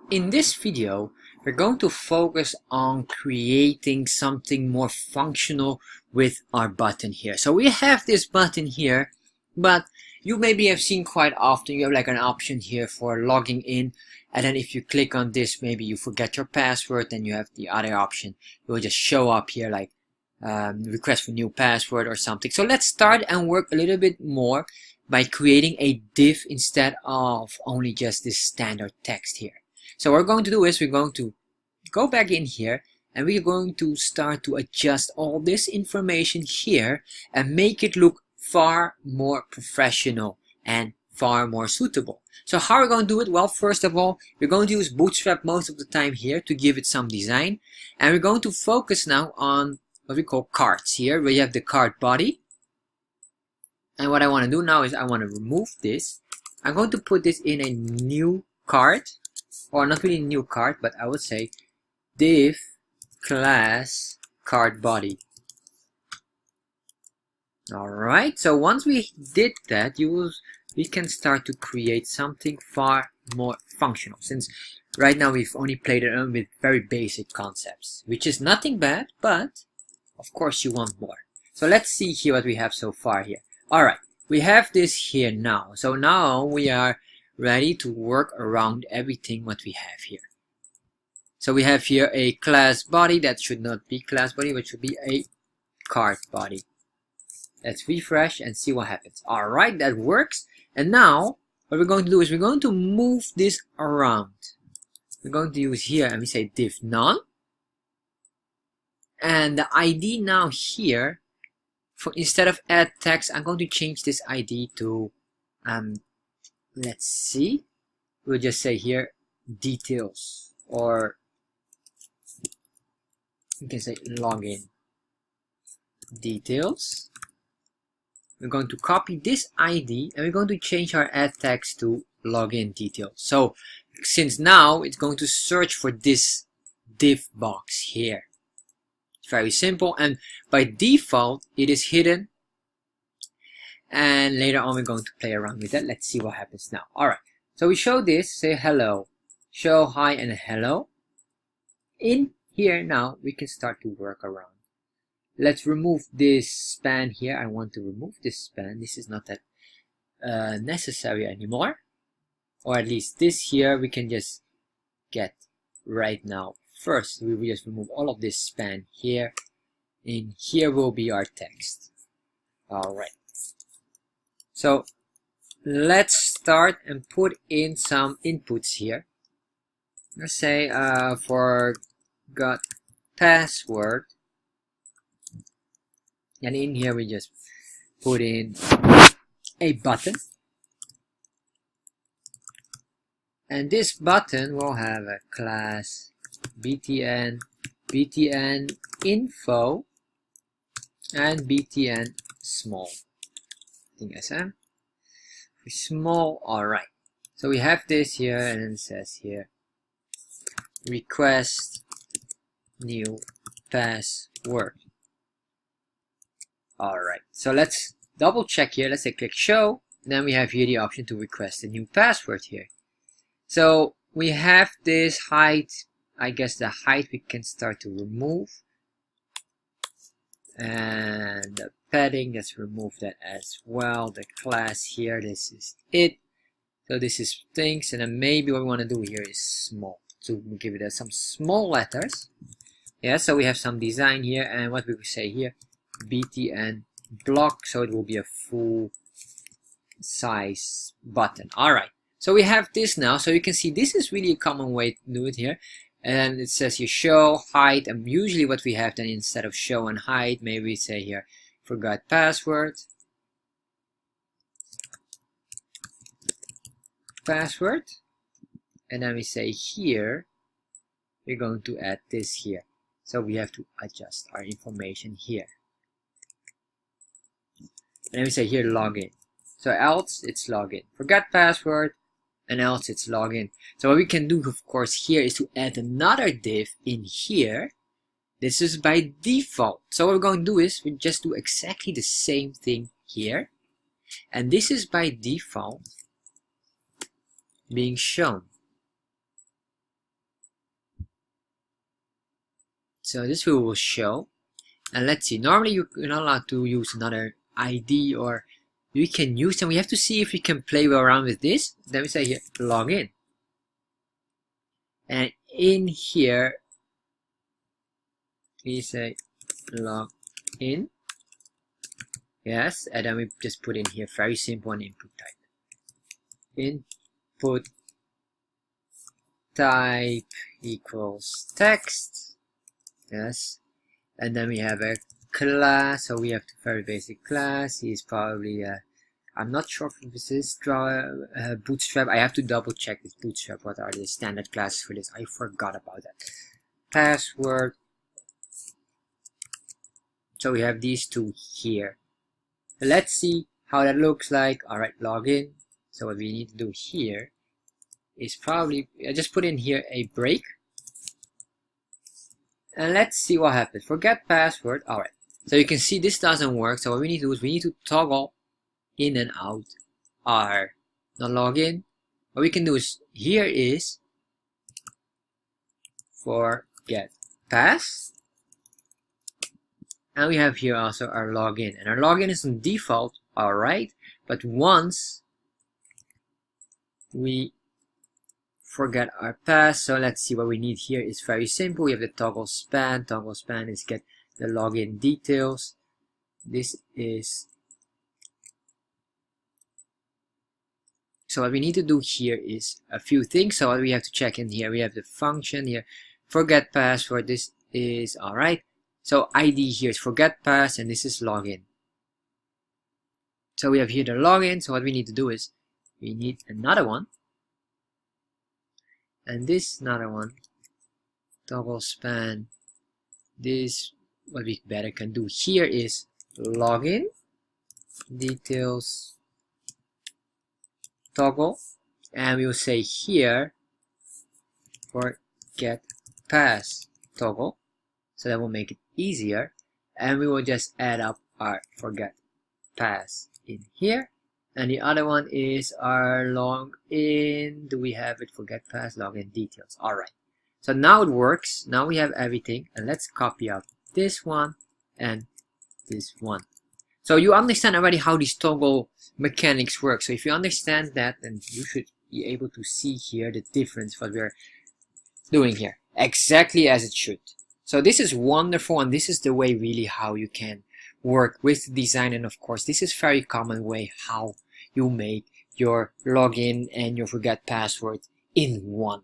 In this video, we're going to focus on creating something more functional with our button here. So we have this button here, but you maybe have seen quite often you have like an option here for logging in, and then if you click on this, maybe you forget your password, then you have the other option. It will just show up here like request for new password or something. So let's start and work a little bit more by creating a div instead of only just this standard text here. So what we're going to do is we're going to go back in here and we're going to start to adjust all this information here and make it look far more professional and far more suitable. So how are we going to do it? Well, first of all, we're going to use Bootstrap most of the time here to give it some design, and we're going to focus now on what we call cards here, where you have the card body. And what I want to do now is I want to remove this. I'm going to put this in a new card, or not really new card, but I would say div class card body. Alright, so once we did that, we can start to create something far more functional, since right now we've only played around with very basic concepts, which is nothing bad, but of course you want more. So let's see here what we have so far here. Alright, we have this here now. So now we are ready to work around everything what we have here. So we have here a class body that should not be class body, but should be a card body. Let's refresh and see what happens. Alright, that works. And now what we're going to do is we're going to move this around. We're going to use here and we say div none. And the ID now here, for instead of add text, I'm going to change this ID to let's see, we'll just say here details, or you can say login details. We're going to copy this ID and we're going to change our add text to login details. So since now it's going to search for this div box here. It's very simple, and by default it is hidden. And later on we're going to play around with that. Let's see what happens now. Alright, so we show this, say hello, show hi and hello. In here now we can start to work around. Let's remove this span here. I want to remove this span. This is not that necessary anymore. Or at least this here we can just get right now. First we will just remove all of this span here. In here will be our text. Alright. So let's start and put in some inputs here. Let's say forgot password, and in here we just put in a button, and this button will have a class btn info and btn small. SM small. Alright, so we have this here, and then it says here request new password. Alright, so let's double check here. Let's say click show, then we have here the option to request a new password here. So we have this height. I guess the height we can start to remove, and the padding, let's remove that as well. The class here, this is it. So this is things, and then maybe what we want to do here is small, so we'll give it some small letters. Yeah, so we have some design here, and what we will say here, btn block, so it will be a full size button. Alright, so we have this now. So you can see this is really a common way to do it here. And it says here show height, and usually what we have then instead of show and height, maybe we say here forgot password, and then we say here we're going to add this here. So we have to adjust our information here, and then we say here login. So else it's login, forgot password, and else it's login. So what we can do, of course, here is to add another div in here. This is by default. So what we're going to do is we just do exactly the same thing here, and this is by default being shown. So this we will show. And let's see, normally you're not allowed to use another ID, or we can use them. We have to see if we can play around with this. Then we say here, login. And in here, we say login. Yes, and then we just put in here very simple an input type. Input type equals text. Yes, and then we have a class. So we have a very basic class. He's probably I'm not sure if this is Bootstrap. I have to double check this Bootstrap. What are the standard classes for this? I forgot about that. Password. So we have these two here. Let's see how that looks like. Alright, login. So what we need to do here is probably, I just put in here a break. And let's see what happens. Forget password. Alright. So you can see this doesn't work. So what we need to do is we need to toggle in and out our login. What we can do is here is forget pass. And we have here also our login. And our login is on default, alright. But once we forget our pass, so let's see what we need here is very simple. We have the toggle span. Toggle span is get the login details. This is, so what we need to do here is a few things. So what we have to check in here, we have the function here, forget password. This is alright. So ID here is forget pass, and this is login. So we have here the login. So what we need to do is we need another one, and this another one, toggle span. This, what we better can do here is login details toggle, and we will say here forget pass toggle. So that will make it easier, and we will just add up our forget pass in here. And the other one is our login. Do we have it? Forget pass login details. Alright, so now it works. Now we have everything, and let's copy out this one and this one. So you understand already how these toggle mechanics work. So if you understand that, then you should be able to see here the difference what we're doing here, exactly as it should. So this is wonderful, and this is the way really how you can work with design. And of course, this is very common way how you make your login and your forget password in one.